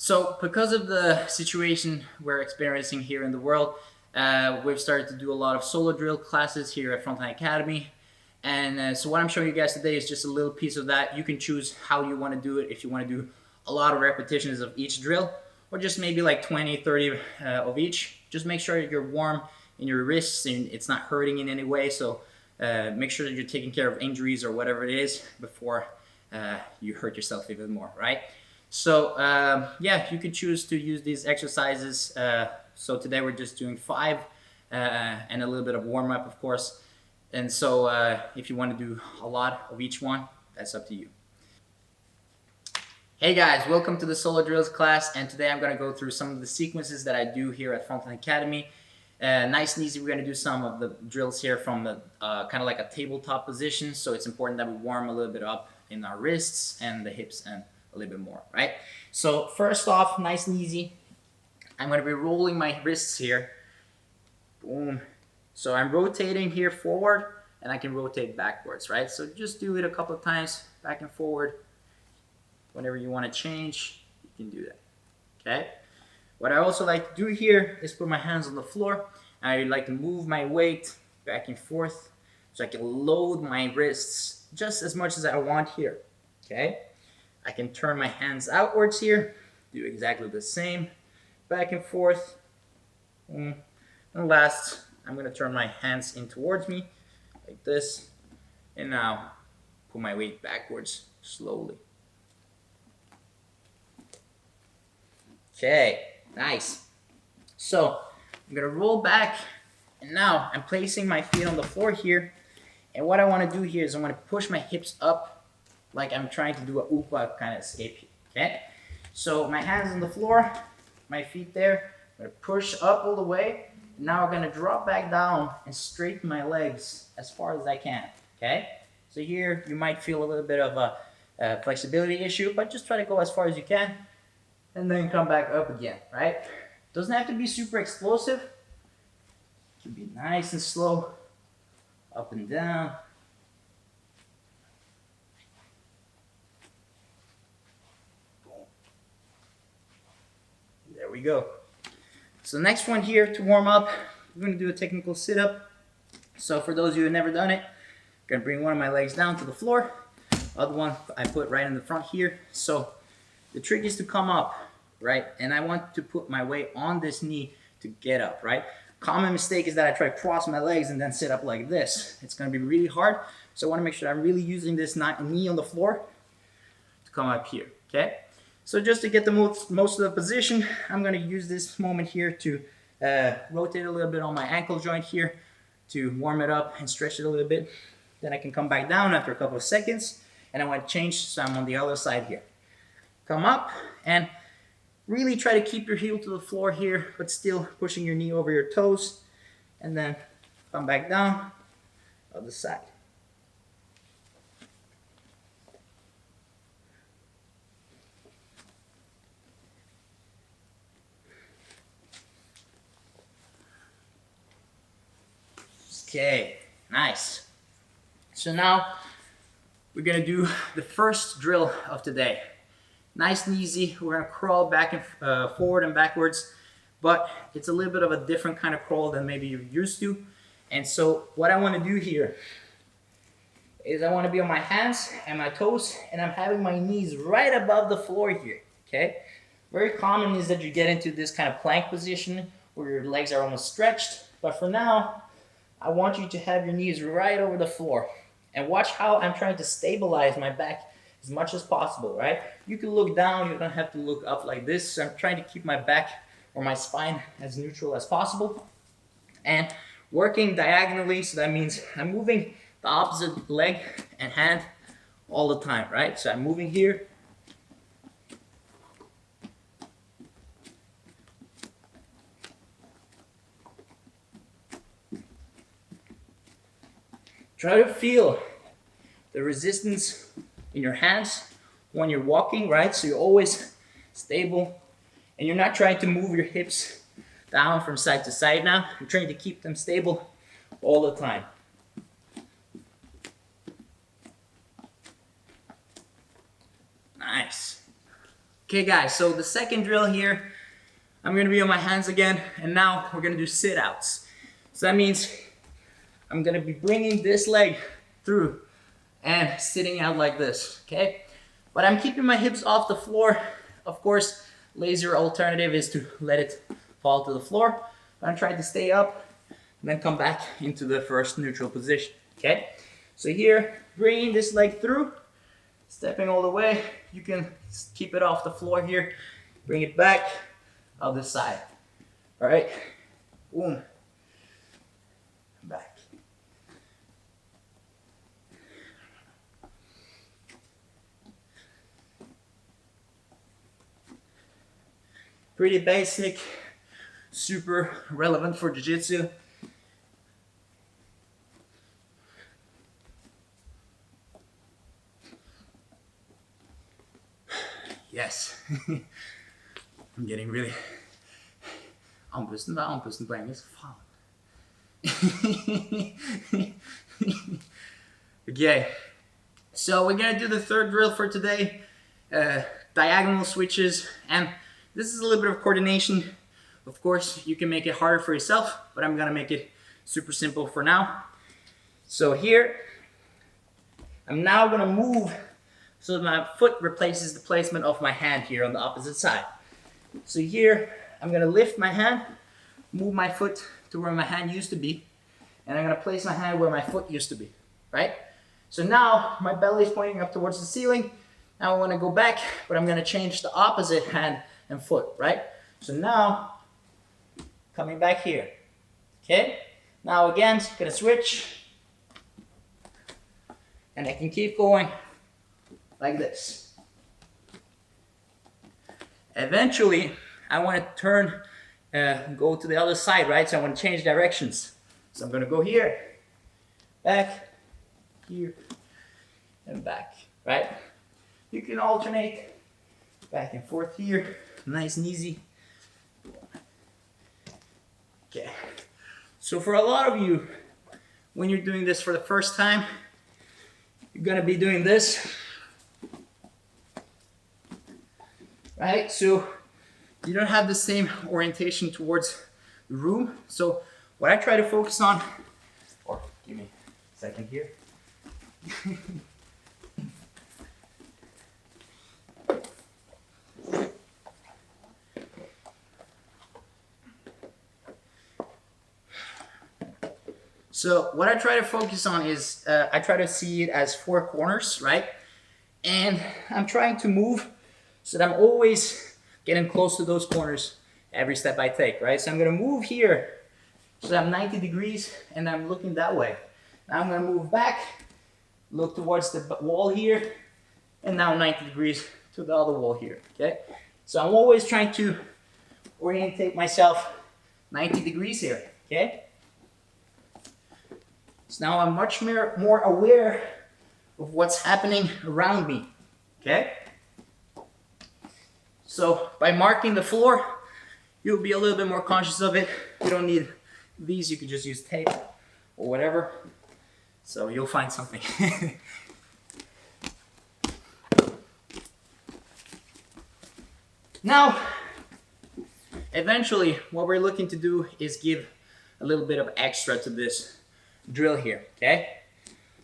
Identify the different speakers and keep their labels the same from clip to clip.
Speaker 1: So, because of the situation we're experiencing here in the world, we've started to do a lot of solo drill classes here at Frontline Academy. And so, what I'm showing you guys today is just a little piece of that. You can choose how you want to do it, if you want to do a lot of repetitions of each drill, or just maybe like 20, 30 of each. Just make sure that you're warm in your wrists and it's not hurting in any way. So, make sure that you're taking care of injuries or whatever it is before you hurt yourself even more, right? So yeah, you can choose to use these exercises. So today we're just doing five and a little bit of warm up, of course. And so if you want to do a lot of each one, that's up to you. Hey guys, welcome to the solo drills class, and today I'm going to go through some of the sequences that I do here at Frontline Academy. Nice and easy, we're going to do some of the drills here from the kind of like a tabletop position, so it's important that we warm a little bit up in our wrists and the hips and a little bit more, right? So first off, nice and easy, I'm going to be rolling my wrists here. Boom. So I'm rotating here forward, and I can rotate backwards, right? So just do it a couple of times, back and forward. Whenever you want to change, you can do that, okay? What I also like to do here is put my hands on the floor. I like to move my weight back and forth so I can load my wrists just as much as I want here, okay? I can turn my hands outwards here, do exactly the same, back and forth. And last, I'm gonna turn my hands in towards me, like this, and now put my weight backwards slowly. Okay, nice. So I'm gonna roll back, and now I'm placing my feet on the floor here. And what I want to do here is I'm gonna push my hips up, like I'm trying to do a upa kind of escape. Okay, so my hands on the floor, my feet there. I'm gonna push up all the way. Now I'm gonna drop back down and straighten my legs as far as I can. Okay, so here you might feel a little bit of a flexibility issue, but just try to go as far as you can and then come back up again, right? Doesn't have to be super explosive. It can be nice and slow, up and down. There we go. So next one here to warm up, we're gonna do a technical sit-up. So for those of you who have never done it, I'm gonna bring one of my legs down to the floor. Other one I put right in the front here. So the trick is to come up, right? And I want to put my weight on this knee to get up, right? Common mistake is that I try to cross my legs and then sit up like this. It's gonna be really hard. So I wanna make sure I'm really using this knee on the floor to come up here, okay? So just to get the most of the position, I'm gonna use this moment here to rotate a little bit on my ankle joint here to warm it up and stretch it a little bit. Then I can come back down after a couple of seconds, and I want to change, so I'm on the other side here. Come up and really try to keep your heel to the floor here, but still pushing your knee over your toes, and then come back down, other side. Okay, nice. So now we're gonna do the first drill of today. Nice and easy. We're gonna crawl back and forward and backwards, but it's a little bit of a different kind of crawl than maybe you're used to. And so what I wanna do here is I wanna be on my hands and my toes, and I'm having my knees right above the floor here, okay? Very common is that you get into this kind of plank position where your legs are almost stretched, but for now, I want you to have your knees right over the floor. And watch how I'm trying to stabilize my back as much as possible, right? You can look down, you don't have to look up like this. So I'm trying to keep my back or my spine as neutral as possible. And working diagonally, so that means I'm moving the opposite leg and hand all the time, right? So I'm moving here. Try to feel the resistance in your hands when you're walking, right? So you're always stable, and you're not trying to move your hips down from side to side now. You're trying to keep them stable all the time. Nice. Okay guys, so the second drill here, I'm gonna be on my hands again, and now we're gonna do sit-outs. So that means I'm gonna be bringing this leg through and sitting out like this, okay? But I'm keeping my hips off the floor. Of course, lazier alternative is to let it fall to the floor. But I'm trying to stay up and then come back into the first neutral position, okay? So here, bringing this leg through, stepping all the way. You can keep it off the floor here. Bring it back, other side. All right, boom, back. Pretty basic, super relevant for Jiu-Jitsu. Yes. I'm getting really... Armbrüsten på engelsk. Fan. Okay. So we're gonna do the third drill for today. Diagonal switches. And this is a little bit of coordination. Of course, you can make it harder for yourself, but I'm gonna make it super simple for now. So here, I'm now gonna move so that my foot replaces the placement of my hand here on the opposite side. So here, I'm gonna lift my hand, move my foot to where my hand used to be, and I'm gonna place my hand where my foot used to be, right? So now, my belly is pointing up towards the ceiling. Now I wanna go back, but I'm gonna change the opposite hand and foot, right? So now, coming back here, okay? Now again, gonna switch, and I can keep going like this. Eventually, I want to turn, go to the other side, right? So I want to change directions. So I'm going to go here, back, here, and back, right? You can alternate back and forth here, nice and easy. Okay. So for a lot of you, when you're doing this for the first time, you're going to be doing this. Right, so you don't have the same orientation towards the room. So what I try to focus on, or give me a second here. So what I try to focus on is, I try to see it as 4 corners, right? And I'm trying to move so that I'm always getting close to those corners every step I take, right? So I'm gonna move here so that I'm 90 degrees and I'm looking that way. Now I'm gonna move back, look towards the wall here, and now 90 degrees to the other wall here, okay? So I'm always trying to orientate myself 90 degrees here, okay? So now I'm much more aware of what's happening around me, okay? So by marking the floor, you'll be a little bit more conscious of it. You don't need these, you can just use tape or whatever. So you'll find something. Now, eventually, what we're looking to do is give a little bit of extra to this drill here, okay?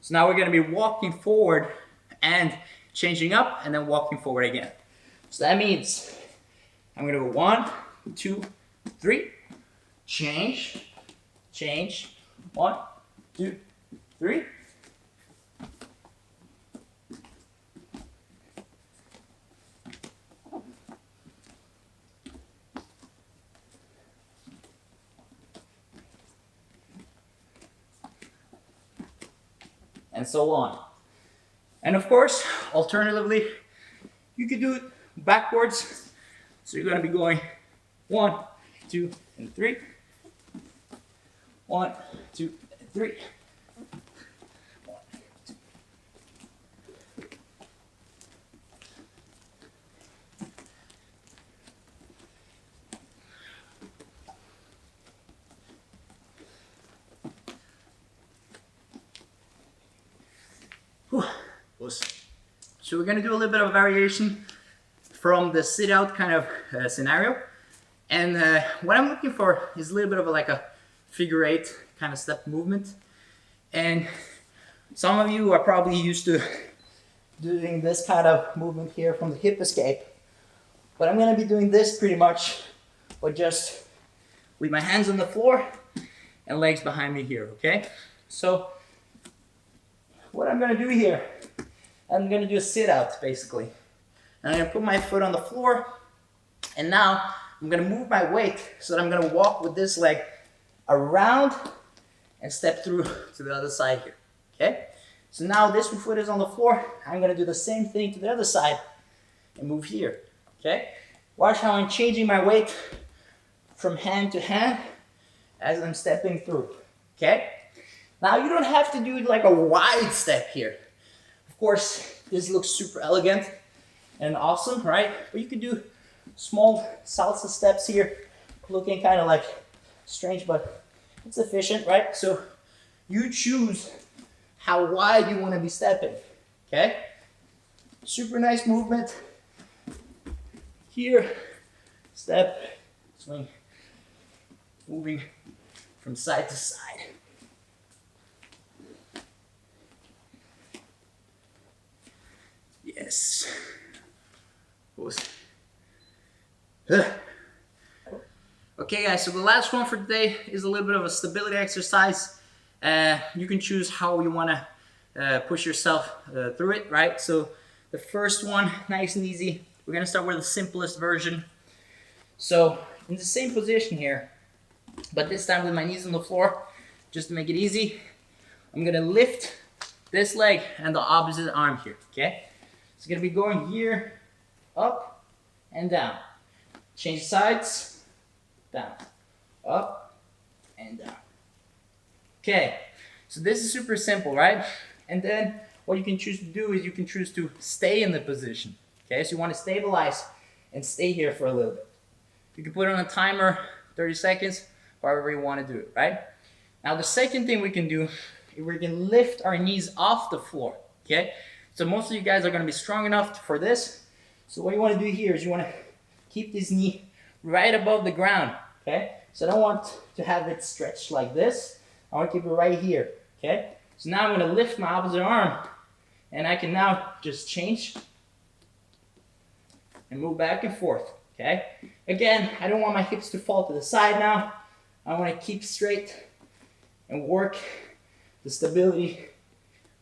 Speaker 1: So now we're gonna be walking forward and changing up and then walking forward again. So that means I'm gonna go 1, 2, 3, change, change, 1, 2, 3. And so on. And of course, alternatively, you could do it backwards. So you're going to be going 1, 2, and 3. 1, 2, and 3. 1, 2. Whew. So we're going to do a little bit of variation. from the sit out kind of scenario. And what I'm looking for is a little bit of like a figure eight kind of step movement. And some of you are probably used to doing this kind of movement here from the hip escape. But I'm gonna be doing this pretty much, but just with my hands on the floor and legs behind me here, okay? So what I'm gonna do here, I'm gonna do a sit out basically. And I'm gonna put my foot on the floor, and now I'm gonna move my weight so that I'm gonna walk with this leg around and step through to the other side here, okay? So now this foot is on the floor. I'm gonna do the same thing to the other side and move here, okay? Watch how I'm changing my weight from hand to hand as I'm stepping through, okay? Now you don't have to do like a wide step here. Of course, this looks super elegant and awesome, right? But you could do small salsa steps here, looking kind of like strange, but it's efficient, right? So you choose how wide you want to be stepping, okay? Super nice movement. Here, step, swing, moving from side to side. Yes. Okay guys, so the last one for today is a little bit of a stability exercise. You can choose how you want to push yourself through it, right? So the first one, nice and easy. We're going to start with the simplest version. So in the same position here, but this time with my knees on the floor, just to make it easy, I'm going to lift this leg and the opposite arm here, okay? It's going to be going here, up and down. Change sides, down, up and down. Okay, so this is super simple, right? And then what you can choose to do is you can choose to stay in the position. Okay, so you want to stabilize and stay here for a little bit. You can put it on a timer, 30 seconds, however you want to do it, right? Now the second thing we can do is we can lift our knees off the floor, okay? So most of you guys are going to be strong enough for this. So what you want to do here is you want to keep this knee right above the ground, okay? So I don't want to have it stretched like this. I want to keep it right here, okay? So now I'm going to lift my opposite arm, and I can now just change and move back and forth, okay? Again, I don't want my hips to fall to the side now. I want to keep straight and work the stability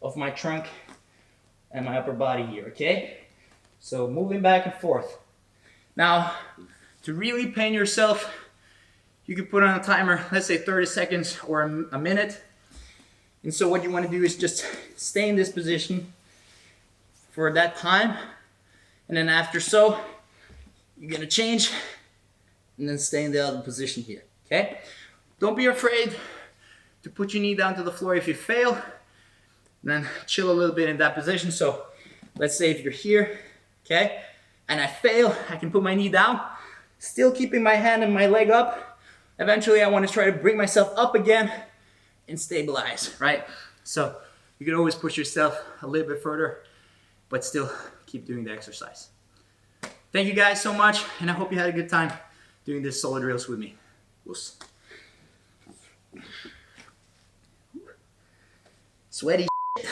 Speaker 1: of my trunk and my upper body here, okay? So moving back and forth. Now, to really pain yourself, you can put on a timer, let's say 30 seconds or a minute. And so what you want to do is just stay in this position for that time. And then after so, you're going to change and then stay in the other position here, okay? Don't be afraid to put your knee down to the floor if you fail. Then chill a little bit in that position. So let's say if you're here, okay, and I fail, I can put my knee down, still keeping my hand and my leg up. Eventually I want to try to bring myself up again and stabilize, right? So you can always push yourself a little bit further, but still keep doing the exercise. Thank you guys so much, and I hope you had a good time doing this solo drills with me. Sweaty shit.